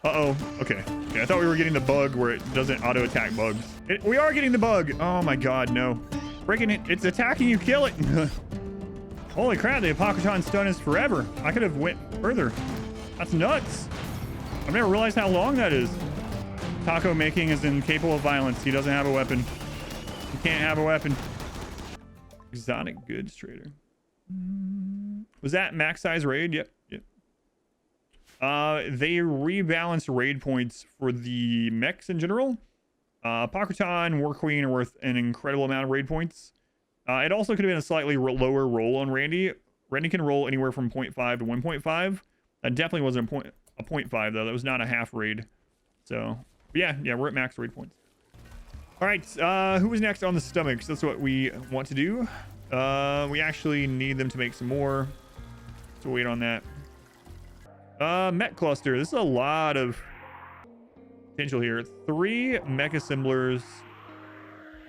Uh-oh. Okay. I thought we were getting the bug where it doesn't auto attack bugs. We are getting the bug. Oh my god, no. Breaking it. It's attacking you. Kill it. Holy crap, the Apocryphon stun is forever. I could have went further. That's nuts. I've never realized how long that is. Taco making is incapable of violence. He doesn't have a weapon. He can't have a weapon. Exotic goods trader. Was that max size raid? Yep. They rebalanced raid points for the mechs in general. Pakistan, War Queen are worth an incredible amount of raid points. It also could have been a slightly lower roll on Randy. Randy can roll anywhere from 0.5 to 1.5. That definitely wasn't a 0.5 though. That was not a half raid. So yeah, we're at max raid points. All right, who was next on the stomachs? That's what we want to do. We actually need them to make some more. So wait on that. Mech cluster. This is a lot of potential here. 3 mech assemblers.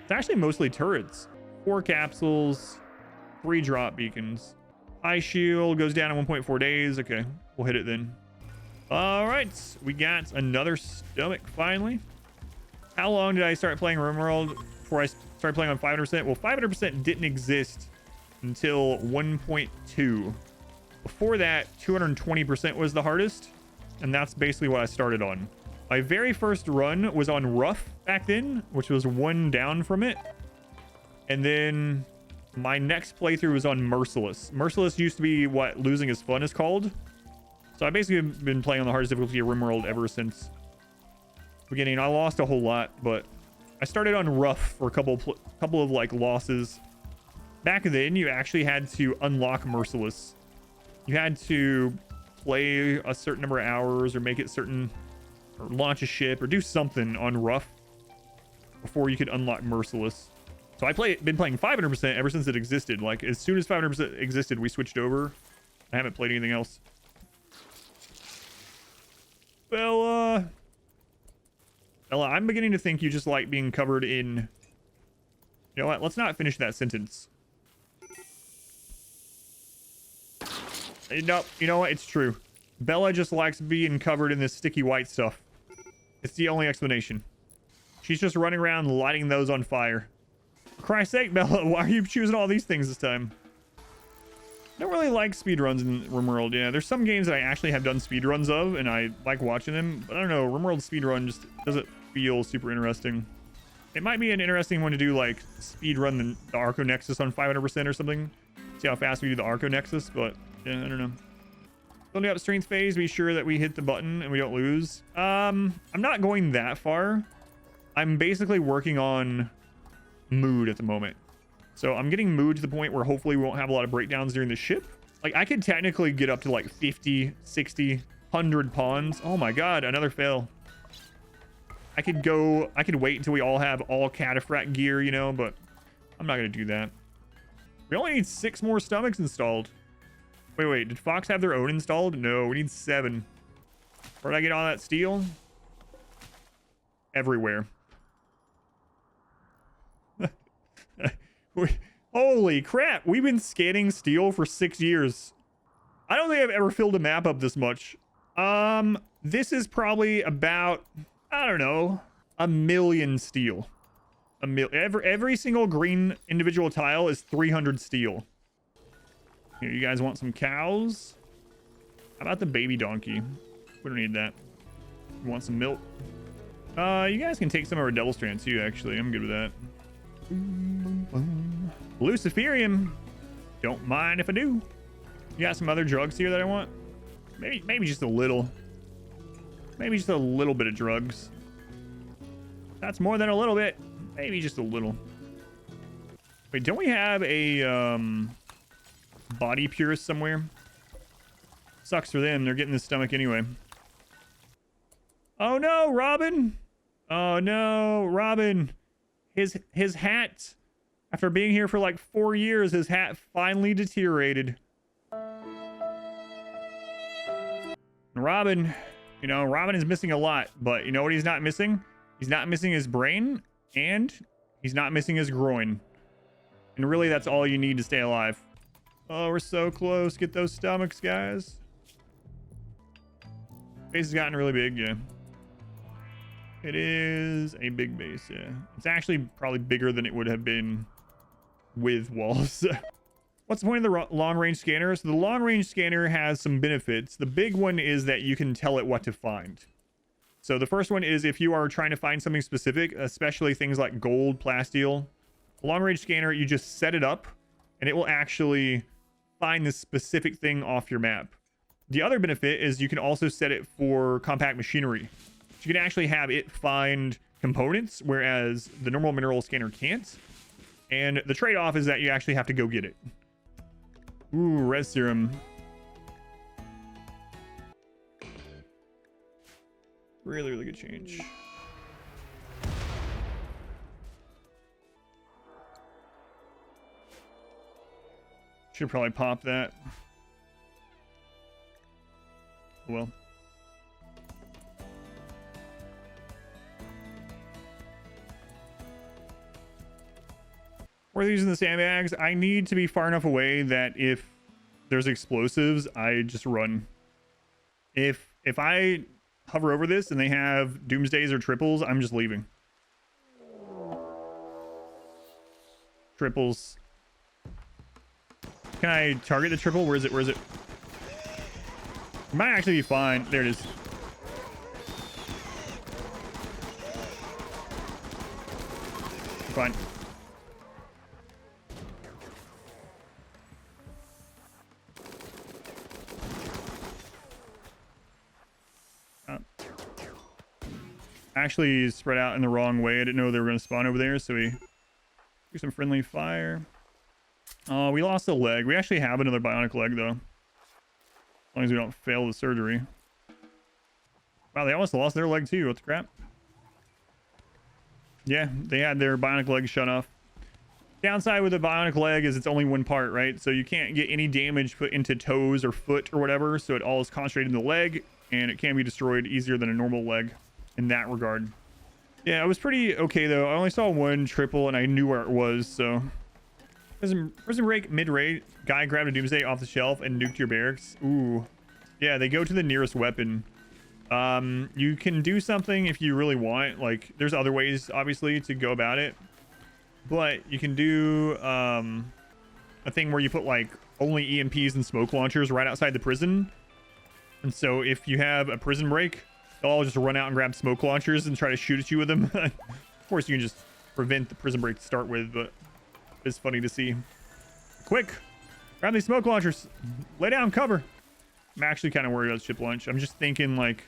It's actually mostly turrets. 4 capsules, 3 drop beacons. High shield goes down in 1.4 days. Okay, we'll hit it then. All right, we got another stomach finally. How long did I start playing RimWorld before I started playing on 500%? Well, 500% didn't exist until 1.2. Before that, 220% was the hardest, and that's basically what I started on. My very first run was on rough back then, which was 1 down from it. And then my next playthrough was on merciless. Merciless used to be what losing is fun is called. So I basically have been playing on the hardest difficulty of RimWorld ever since the beginning. I lost a whole lot, but I started on rough for a couple of like losses. Back then, you actually had to unlock merciless. You had to play a certain number of hours or make it certain, or launch a ship or do something on rough before you could unlock merciless. So been playing 500% ever since it existed. Like as soon as 500% existed, we switched over. I haven't played anything else. Bella, I'm beginning to think you just like being covered in... You know what? Let's not finish that sentence. No, you know what? It's true. Bella just likes being covered in this sticky white stuff. It's the only explanation. She's just running around lighting those on fire. For Christ's sake, Bella, why are you choosing all these things this time? I don't really like speedruns in RimWorld. Yeah, there's some games that I actually have done speedruns of, and I like watching them. But I don't know, RimWorld speedrun just doesn't feel super interesting. It might be an interesting one to do, like, speedrun the Arco Nexus on 500% or something. See how fast we do the Arco Nexus, but... yeah, I don't know. Building up strength phase, be sure that we hit the button and we don't lose. I'm not going that far. I'm basically working on mood at the moment. So I'm getting mood to the point where hopefully we won't have a lot of breakdowns during the ship. Like I could technically get up to like 50, 60, 100 pawns. Oh my god, another fail. I could wait until we all have all cataphract gear, you know, but I'm not going to do that. We only need 6 more stomachs installed. Wait, did Fox have their own installed? No, we need 7. Where'd I get all that steel? Everywhere. Holy crap, we've been scanning steel for 6 years. I don't think I've ever filled a map up this much. This is probably about, I don't know, 1 million steel. Every single green individual tile is 300 steel. Here, you guys want some cows? How about the baby donkey? We don't need that. You want some milk? You guys can take some of our double strand too, actually. I'm good with that. Luciferium. Don't mind if I do. You got some other drugs here that I want? Maybe just a little. Maybe just a little bit of drugs. That's more than a little bit. Maybe just a little. Wait, don't we have a body purist somewhere? Sucks for them. They're getting the stomach anyway. Oh no, Robin. Oh no, Robin. His hat, after being here for like 4 years, his hat finally deteriorated. Robin, you know, Robin is missing a lot, but you know what he's not missing? He's not missing his brain, and he's not missing his groin. And really, that's all you need to stay alive. Oh, we're so close. Get those stomachs, guys. Base has gotten really big, yeah. It is a big base, yeah. It's actually probably bigger than it would have been with walls. What's the point of the long-range scanner? So the long-range scanner has some benefits. The big one is that you can tell it what to find. So the first one is if you are trying to find something specific, especially things like gold, plasteel, long-range scanner, you just set it up and it will actually find this specific thing off your map. The other benefit is you can also set it for compact machinery. So you can actually have it find components, whereas the normal mineral scanner can't. And the trade-off is that you actually have to go get it. Ooh, Rez Serum. Really, really good change. Should probably pop that. Well. We're using the sandbags. I need to be far enough away that if there's explosives, I just run. If I hover over this and they have doomsdays or triples, I'm just leaving. Triples. Can I target the triple? Where is it? Where is it? It might actually be fine. There it is. Fine. Actually spread out in the wrong way. I didn't know they were going to spawn over there, so we do some friendly fire. We lost a leg. We actually have another bionic leg, though. As long as we don't fail the surgery. Wow, they almost lost their leg, too. What the crap? Yeah, they had their bionic leg shut off. Downside with a bionic leg is it's only one part, right? So you can't get any damage put into toes or foot or whatever, so it all is concentrated in the leg, and it can be destroyed easier than a normal leg in that regard. Yeah, it was pretty okay, though. I only saw one triple, and I knew where it was, so... Prison break mid-rate. Guy grabbed a doomsday off the shelf and nuked your barracks. Ooh. Yeah, they go to the nearest weapon. You can do something if you really want. Like, there's other ways, obviously, to go about it. But you can do a thing where you put, like, only EMPs and smoke launchers right outside the prison. And so if you have a prison break, they'll all just run out and grab smoke launchers and try to shoot at you with them. Of course, you can just prevent the prison break to start with, but it's funny to see. Quick! Grab these smoke launchers. Lay down cover. I'm actually kind of worried about ship launch. I'm just thinking, like,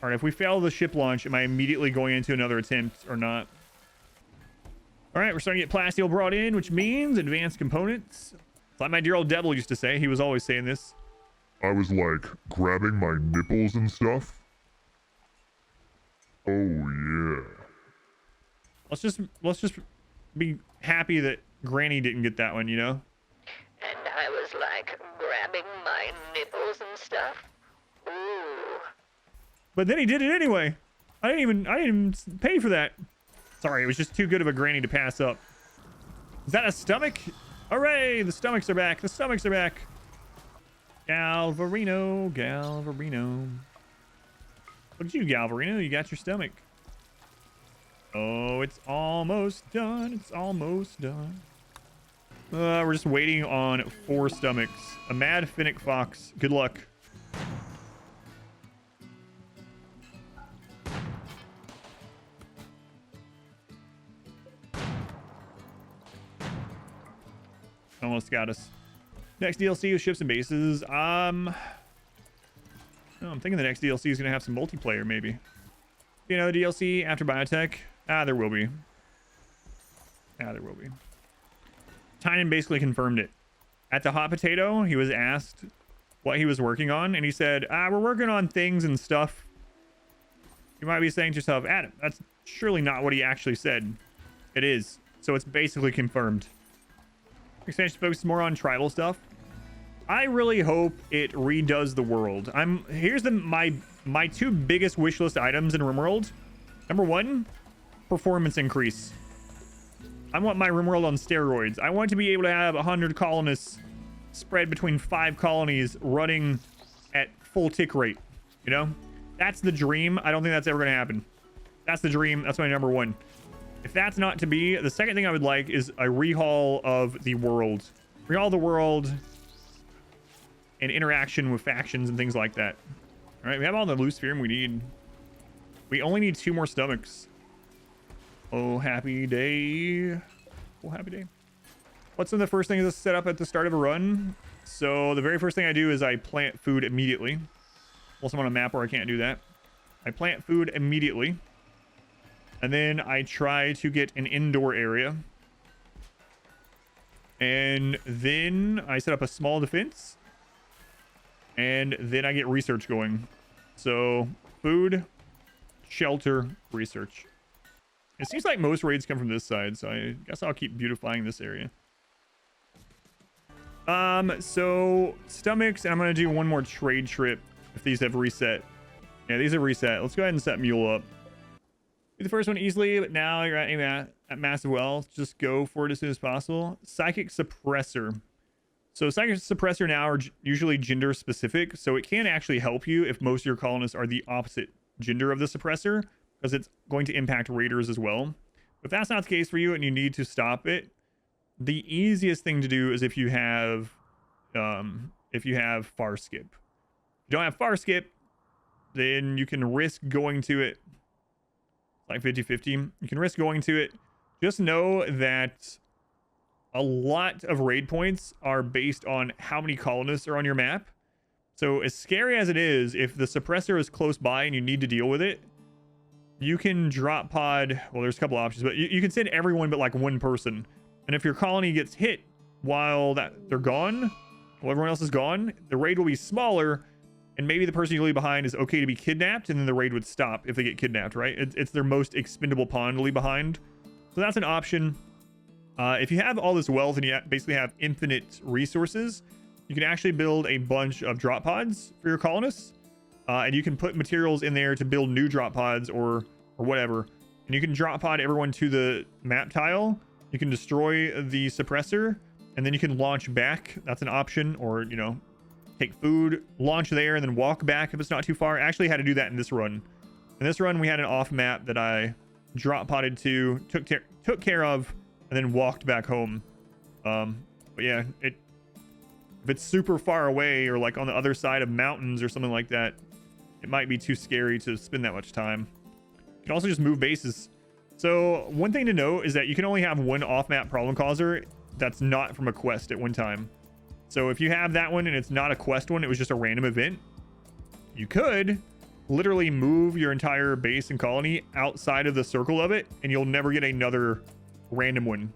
all right, if we fail the ship launch, am I immediately going into another attempt or not? All right, we're starting to get plasteel brought in, which means advanced components. Like my dear old devil used to say. He was always saying this. I was like grabbing my nipples and stuff. Oh yeah. Let's just be happy that Granny didn't get that one, you know? And I was like grabbing my nipples and stuff. Ooh. But then he did it anyway. I didn't even pay for that. Sorry, it was just too good of a Granny to pass up. Is that a stomach? Hooray! The stomachs are back. The stomachs are back. Galvarino. Look at you, Galvarino. You got your stomach. Oh, it's almost done. It's almost done. We're just waiting on 4 stomachs. A mad Finnick Fox. Good luck. Almost got us. Next DLC with ships and bases. I'm thinking the next DLC is going to have some multiplayer, maybe. You know, DLC after Biotech? There will be. There will be. Tynan basically confirmed it. At the Hot Potato, he was asked what he was working on, and he said, we're working on things and stuff. You might be saying to yourself, Adam, that's surely not what he actually said. It is. So it's basically confirmed. Expansion focuses more on tribal stuff. I really hope it redoes the world. Here's my 2 biggest wishlist items in RimWorld. Number 1, performance increase. I want my RimWorld on steroids. I want to be able to have 100 colonists spread between 5 colonies running at full tick rate, you know? That's the dream. I don't think that's ever going to happen. That's the dream. That's my number one. If that's not to be, the second thing I would like is a rehaul of the world. Rehaul the world and interaction with factions and things like that. All right, we have all the loose serum we need. We only need 2 more stomachs. Oh, happy day. Oh, happy day. What's the first thing that's set up at the start of a run? So the very first thing I do is I plant food immediately. Also, I'm on a map where I can't do that. I plant food immediately. And then I try to get an indoor area. And then I set up a small defense. And then I get research going. So food, shelter, research. It seems like most raids come from this side, so I guess I'll keep beautifying this area. So stomachs, and I'm gonna do one more trade trip if these have reset. Yeah, these have reset. Let's go ahead and set Mule up. Do the first one easily, but now you're at massive wealth. Just go for it as soon as possible. Psychic Suppressor. So Psychic Suppressor now are usually gender specific, so it can actually help you if most of your colonists are the opposite gender of the suppressor, because it's going to impact raiders as well. If that's not the case for you and you need to stop it, the easiest thing to do is if you have far skip. If you don't have far skip, then you can risk going to it like 50-50. You can risk going to it. Just know that a lot of raid points are based on how many colonists are on your map. So as scary as it is, if the suppressor is close by and you need to deal with it, you can drop pod. Well, there's a couple options, but you can send everyone but like one person. And if your colony gets hit while they're gone, while everyone else is gone, the raid will be smaller. And maybe the person you leave behind is okay to be kidnapped, and then the raid would stop if they get kidnapped, right? It's their most expendable pawn to leave behind. So that's an option. If you have all this wealth and you basically have infinite resources, you can actually build a bunch of drop pods for your colonists. And you can put materials in there to build new drop pods or whatever. And you can drop pod everyone to the map tile. You can destroy the suppressor, and then you can launch back. That's an option. Or, you know, take food, launch there, and then walk back if it's not too far. I actually had to do that in this run. In this run, we had an off map that I drop podded to, took care of, and then walked back home. But yeah, if it's super far away or like on the other side of mountains or something like that, it might be too scary to spend that much time. You can also just move bases. So one thing to note is that you can only have one off-map problem causer that's not from a quest at one time. So if you have that one and it's not a quest one, it was just a random event, you could literally move your entire base and colony outside of the circle of it, and you'll never get another random one.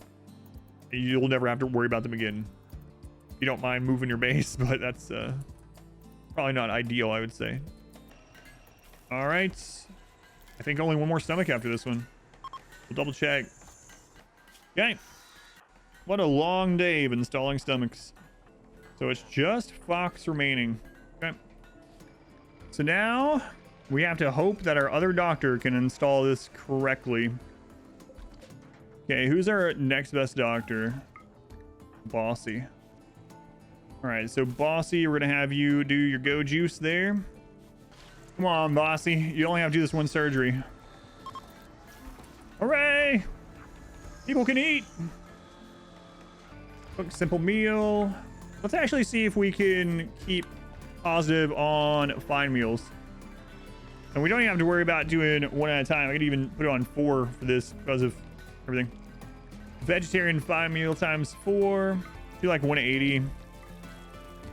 You'll never have to worry about them again. You don't mind moving your base, but that's probably not ideal, I would say. All right, I think only one more stomach after this one. We'll double check. Okay, what a long day of installing stomachs. So it's just Fox remaining. Okay, so now we have to hope that our other doctor can install this correctly. Okay, who's our next best doctor? Bossy. All right, so Bossy, we're gonna have you do your go juice there. Come on, Bossy, you only have to do this one surgery. Hooray! People can eat. Cook simple meal. Let's actually see if we can keep positive on fine meals. And we don't even have to worry about doing one at a time. I could even put it on 4 for this because of everything. Vegetarian fine meal times 4. Do like 180.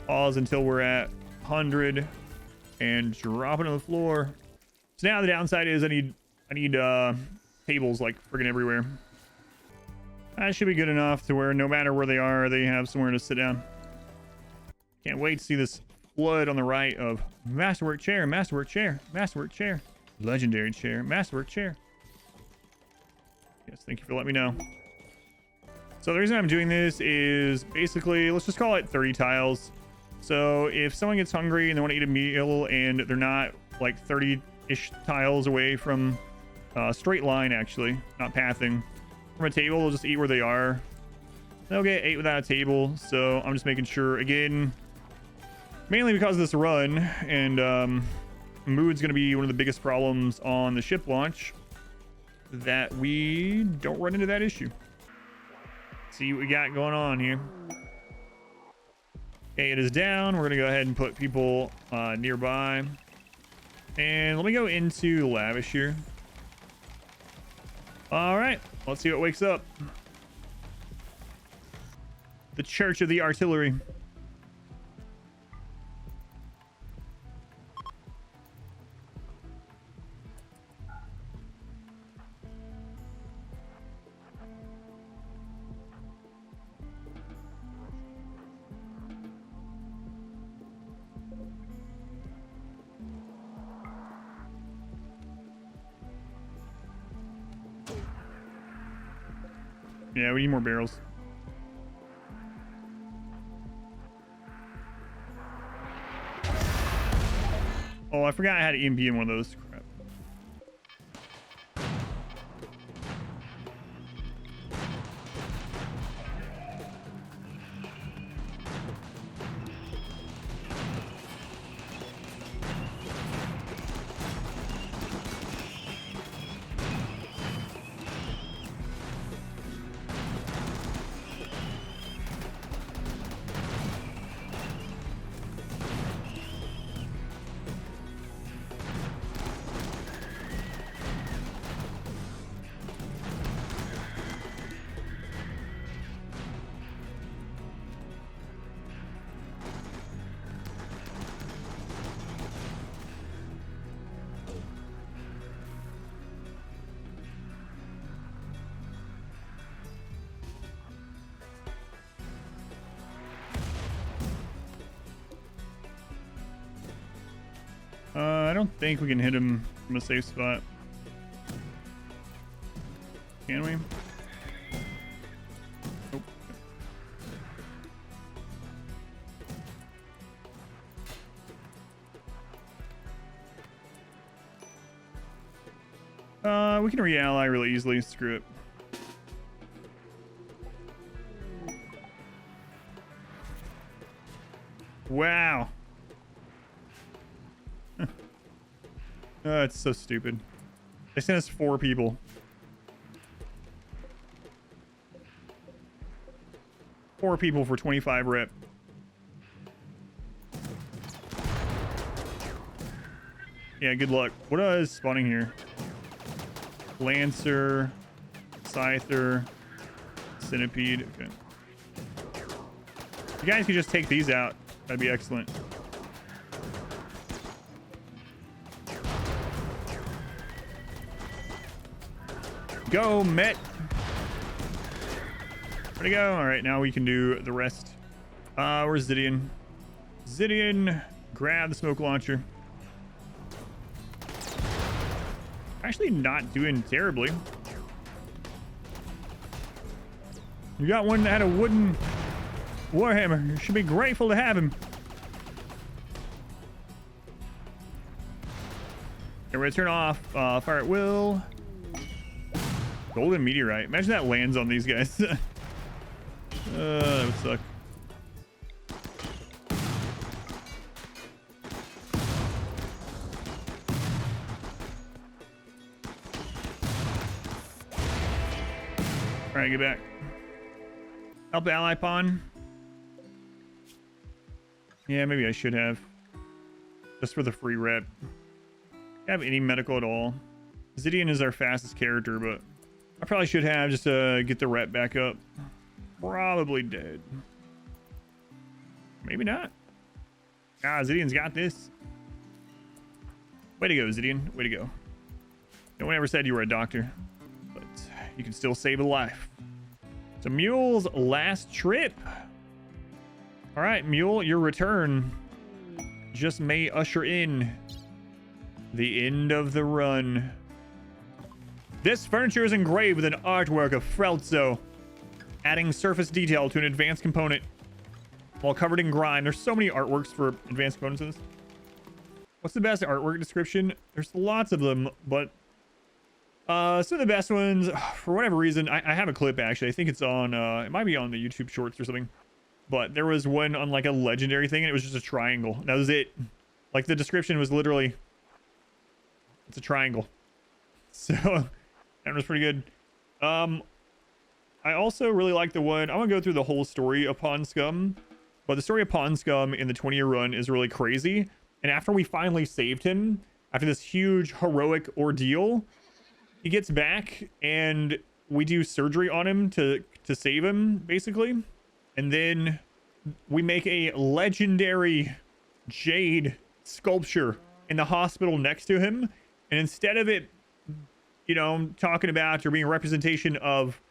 Pause until we're at 100 and drop it on the floor. So now the downside is I need tables like friggin' everywhere. That should be good enough to where no matter where they are, they have somewhere to sit down. Can't wait to see this flood on the right of masterwork chair, masterwork chair, masterwork chair, legendary chair, masterwork chair. Yes, thank you for letting me know. So the reason I'm doing this is basically, let's just call it 30 tiles. So if someone gets hungry and they want to eat a meal and they're not like 30-ish tiles away from a straight line, actually, not pathing, from a table, they'll just eat where they are. They'll get 8 without a table. So I'm just making sure, again, mainly because of this run and mood's going to be one of the biggest problems on the ship launch, that we don't run into that issue. See what we got going on here. Okay, it is down. We're going to go ahead and put people nearby. And let me go into Lavish here. All right, let's see what wakes up. The Church of the Artillery. Yeah, we need more barrels. Oh, I forgot I had EMP in one of those. Crap. I don't think we can hit him from a safe spot. Can we? Nope. We can re-ally really easily. Screw it. Wow. It's so stupid. They sent us 4 people. Four people for 25 rep. Yeah, good luck. What is spawning here? Lancer, Scyther, Centipede. Okay. You guys could just take these out. That'd be excellent. Go, Met. Where'd he go? All right, now we can do the rest. Where's Zidian? Zidian, grab the smoke launcher. Actually not doing terribly. You got one that had a wooden warhammer. You should be grateful to have him. Okay, we're gonna turn off fire at will. Golden meteorite. Imagine that lands on these guys. That would suck. All right, get back. Help the ally pawn. Yeah, maybe I should have. Just for the free rep. Have any medical at all. Zidian is our fastest character, but I probably should have just to get the rep back up. Probably dead. Maybe not. Ah, Zidian's got this. Way to go, Zidian. Way to go. No one ever said you were a doctor, but you can still save a life. So Mule's last trip. All right, Mule, your return just may usher in the end of the run. This furniture is engraved with an artwork of Frelzo, adding surface detail to an advanced component while covered in grime. There's so many artworks for advanced components in this. What's the best artwork description? There's lots of them, but some of the best ones, for whatever reason, I have a clip actually. I think it's on, it might be on the YouTube Shorts or something. But there was one on like a legendary thing, and it was just a triangle. That was it. Like the description was literally It's a triangle. So that was pretty good. I also really like the one. I'm gonna go through the whole story of Pond Scum, but the story of Pond Scum in the 20-year run is really crazy. And after we finally saved him, after this huge heroic ordeal, he gets back and we do surgery on him to save him, basically. And then we make a legendary jade sculpture in the hospital next to him. And instead of it, you know, talking about or being a representation of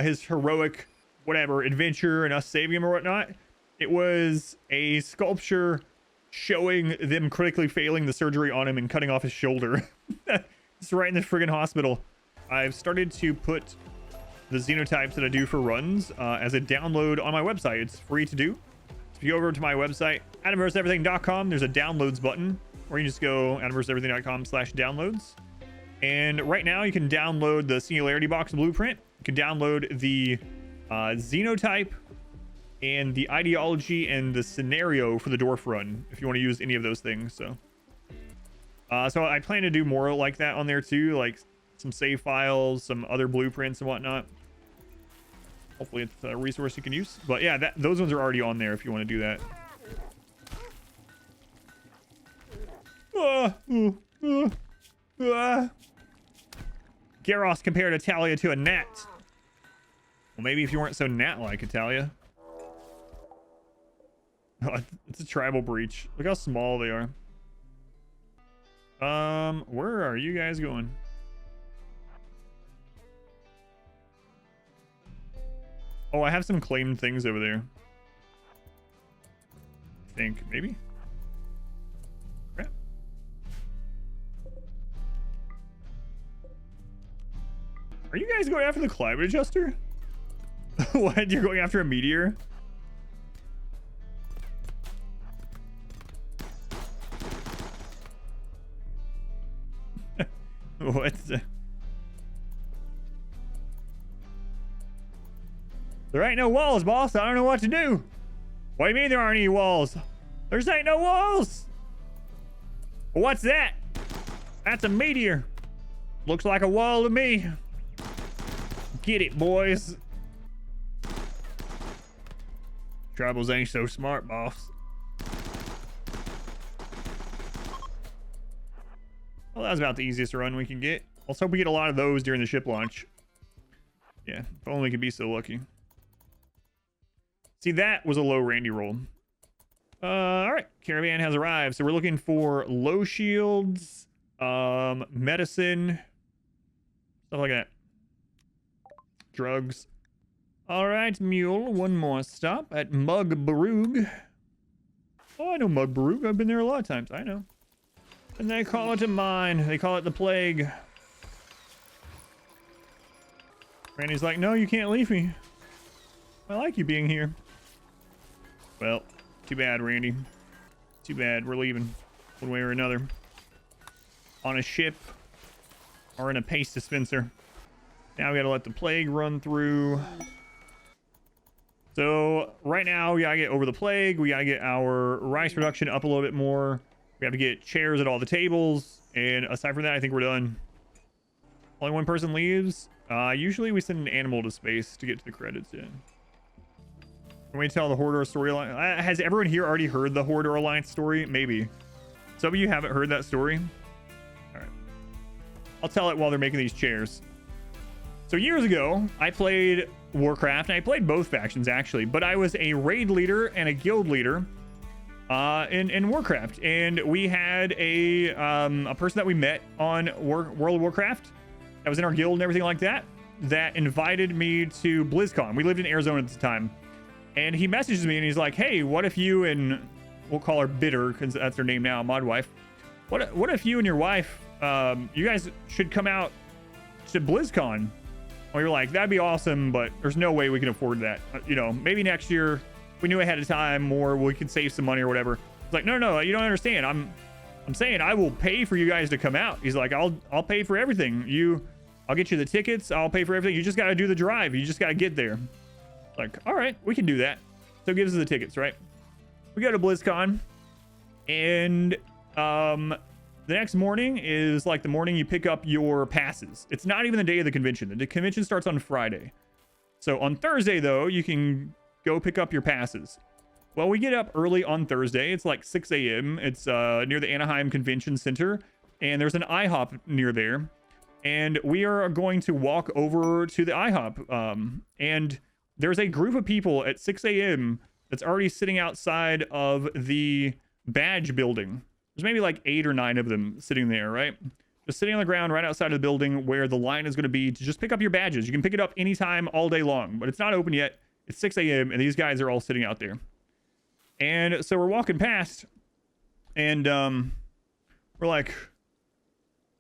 his heroic whatever adventure and us saving him or whatnot, it was a sculpture showing them critically failing the surgery on him and cutting off his shoulder. It's right in the friggin' hospital. I've started to put the xenotypes that I do for runs as a download on my website. It's free to do. If you go over to my website, AdamVsEverything.com, there's a downloads button, or you just go AdamVsEverything.com/downloads. And right now you can download the Singularity Box blueprint. You can download the xenotype and the ideology and the scenario for the Dwarf run if you want to use any of those things. So I plan to do more like that on there too, like some save files, some other blueprints and whatnot. Hopefully it's a resource you can use. But yeah, those ones are already on there if you want to do that. Garros compared Italia to a gnat. Well, maybe if you weren't so gnat-like, Italia. Oh, it's a tribal breach. Look how small they are. Where are you guys going? Oh, I have some claimed things over there. I think, maybe? Crap. Are you guys going after the climate adjuster? What? You're going after a meteor? What? There ain't no walls, boss. I don't know what to do. What do you mean there aren't any walls? There's ain't no walls. What's that? That's a meteor. Looks like a wall to me. Get it, boys. Tribals ain't so smart, boss. Well, that was about the easiest run we can get. Let's hope we get a lot of those during the ship launch. Yeah, if only we could be so lucky. See, that was a low Randy roll. All right, caravan has arrived. So we're looking for low shields, medicine, stuff like that. Drugs. All right, Mule, one more stop at Mug Barug. Oh, I know Mug Barug. I've been there a lot of times. I know. And they call it a mine. They call it the plague. Randy's like, no, you can't leave me. I like you being here. Well, too bad, Randy. Too bad. We're leaving one way or another. On a ship or in a paste dispenser. Now we gotta let the plague run through. So right now we gotta get over the plague. We gotta get our rice production up a little bit more. We have to get chairs at all the tables. And aside from that, I think we're done. Only one person leaves. Usually we send an animal to space to get to the credits. Yeah. Can we tell the Horde storyline? Has everyone here already heard the Horde Alliance story? Maybe. Some of you haven't heard that story. All right. I'll tell it while they're making these chairs. So years ago, I played Warcraft, and I played both factions actually, but I was a raid leader and a guild leader in Warcraft, and we had a person that we met on World of Warcraft that was in our guild and everything like that, that invited me to BlizzCon. We lived in Arizona at the time, and he messages me and he's like, hey, what if you and, we'll call her Bitter because that's her name now, mod wife, what if you and your wife, you guys should come out to BlizzCon? We were like, that'd be awesome, but there's no way we can afford that. You know, maybe next year we knew ahead of time, or we could save some money or whatever. It's like, no, you don't understand. I'm saying I will pay for you guys to come out. He's like, I'll pay for everything. I'll get you the tickets. I'll pay for everything. You just got to do the drive. You just got to get there. Like, all right, we can do that. So it gives us the tickets, right? We go to BlizzCon, and The next morning is like the morning you pick up your passes. It's not even the day of the convention. The convention starts on Friday. So on Thursday, though, you can go pick up your passes. Well, we get up early on Thursday. It's like 6 a.m. It's near the Anaheim Convention Center. And there's an IHOP near there. And we are going to walk over to the IHOP. And there's a group of people at 6 a.m. that's already sitting outside of the badge building. There's maybe like 8 or 9 of them sitting there, right? Just sitting on the ground right outside of the building where the line is going to be to just pick up your badges. You can pick it up anytime all day long, but it's not open yet. It's 6 a.m. and these guys are all sitting out there. And so we're walking past and we're like,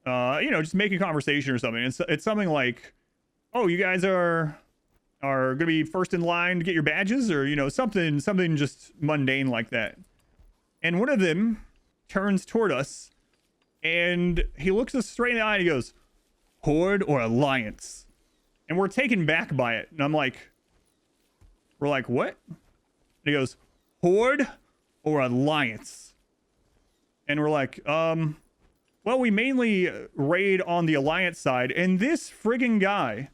just making conversation or something. It's something like, oh, you guys are going to be first in line to get your badges, or, something just mundane like that. And one of them turns toward us and he looks us straight in the eye and he goes, Horde or Alliance? And we're taken back by it. And we're like, what? And he goes, Horde or Alliance? And we're like, well, we mainly raid on the Alliance side. And this friggin' guy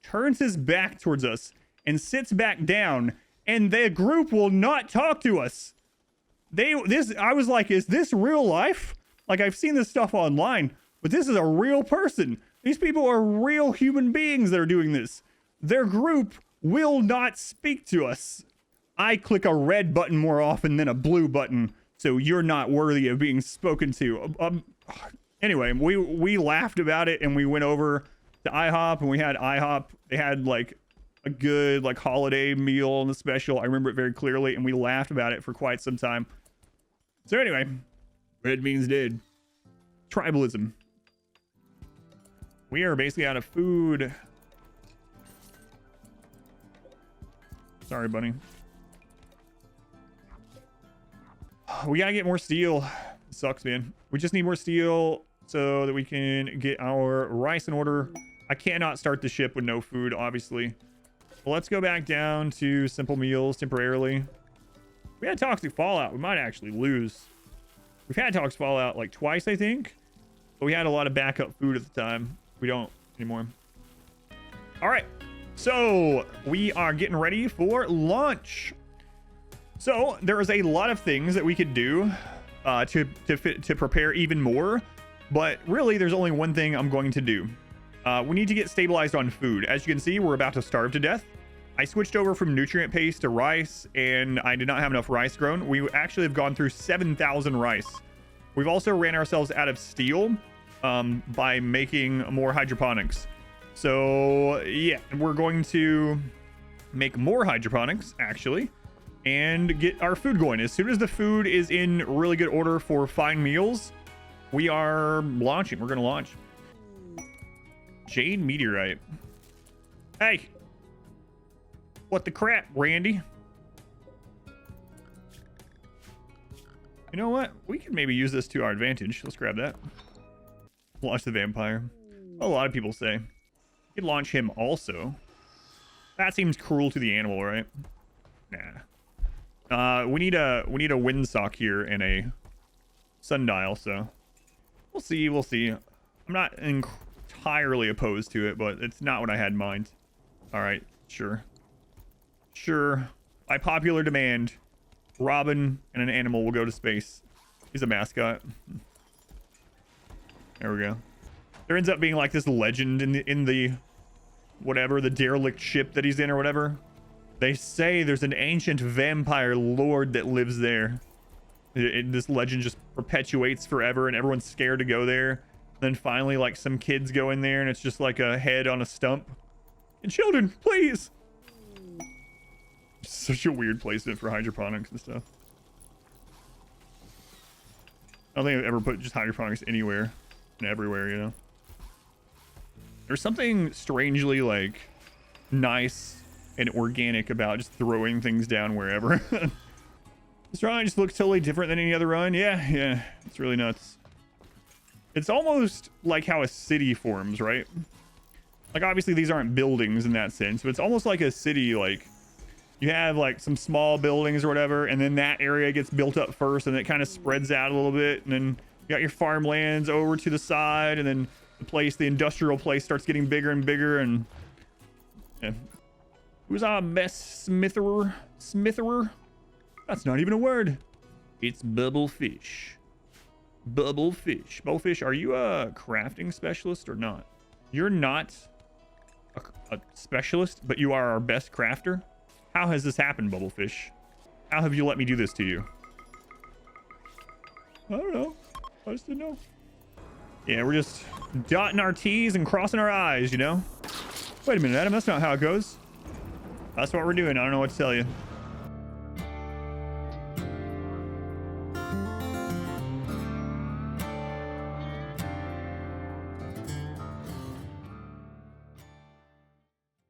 turns his back towards us and sits back down, and the group will not talk to us. I was like, is this real life? Like, I've seen this stuff online, but this is a real person. These people are real human beings that are doing this. Their group will not speak to us. I click a red button more often than a blue button, so you're not worthy of being spoken to. Anyway, we laughed about it, and we went over to IHOP, and we had IHOP. They had like a good like holiday meal on the special. I remember it very clearly, and we laughed about it for quite some time. So anyway, red means dead. Tribalism. We are basically out of food. Sorry, bunny. We gotta get more steel. It sucks, man. We just need more steel so that we can get our rice in order. I cannot start the ship with no food, obviously. Well, let's go back down to simple meals temporarily. We had toxic fallout. We might actually lose. We've had toxic fallout like twice, I think. But we had a lot of backup food at the time. We don't anymore. All right. So we are getting ready for lunch. So there is a lot of things that we could do to prepare even more. But really, there's only one thing I'm going to do. We need to get stabilized on food. As you can see, we're about to starve to death. I switched over from nutrient paste to rice, and I did not have enough rice grown. We actually have gone through 7,000 rice. We've also ran ourselves out of steel by making more hydroponics. So yeah, we're going to make more hydroponics actually and get our food going. As soon as the food is in really good order for fine meals, we are launching. We're going to launch. Jade Meteorite. Hey, what the crap, Randy? You know what? We could maybe use this to our advantage. Let's grab that. Launch the vampire. A lot of people say. You could launch him also. That seems cruel to the animal, right? Nah. We need a windsock here and a sundial, so we'll see. We'll see. I'm not entirely opposed to it, but it's not what I had in mind. All right, sure. By popular demand, Robin and an animal will go to space. He's a mascot. There we go. There ends up being like this legend in the whatever, the derelict ship that he's in or whatever. They say there's an ancient vampire lord that lives there. This legend just perpetuates forever, and everyone's scared to go there. Then finally, like, some kids go in there, and it's just like a head on a stump. And children, please! Such a weird placement for hydroponics and stuff. I don't think I've ever put just hydroponics anywhere and everywhere, you know? There's something strangely, like, nice and organic about just throwing things down wherever. This run just looks totally different than any other run. Yeah, it's really nuts. It's almost like how a city forms, right? Like, obviously these aren't buildings in that sense, but it's almost like a city. Like, you have like some small buildings or whatever, and then that area gets built up first, and it kind of spreads out a little bit, and then You got your farmlands over to the side, and then the industrial place starts getting bigger and bigger. And yeah. Who's our best smitherer? Smitherer? That's not even a word. It's Bubblefish. Bubblefish. Bubblefish, are you a crafting specialist or not? You're not a specialist, but you are our best crafter. How has this happened, Bubblefish? How have you let me do this to you? I don't know. I just didn't know. Yeah, we're just dotting our T's and crossing our I's, you know? Wait a minute, Adam. That's not how it goes. That's what we're doing. I don't know what to tell you.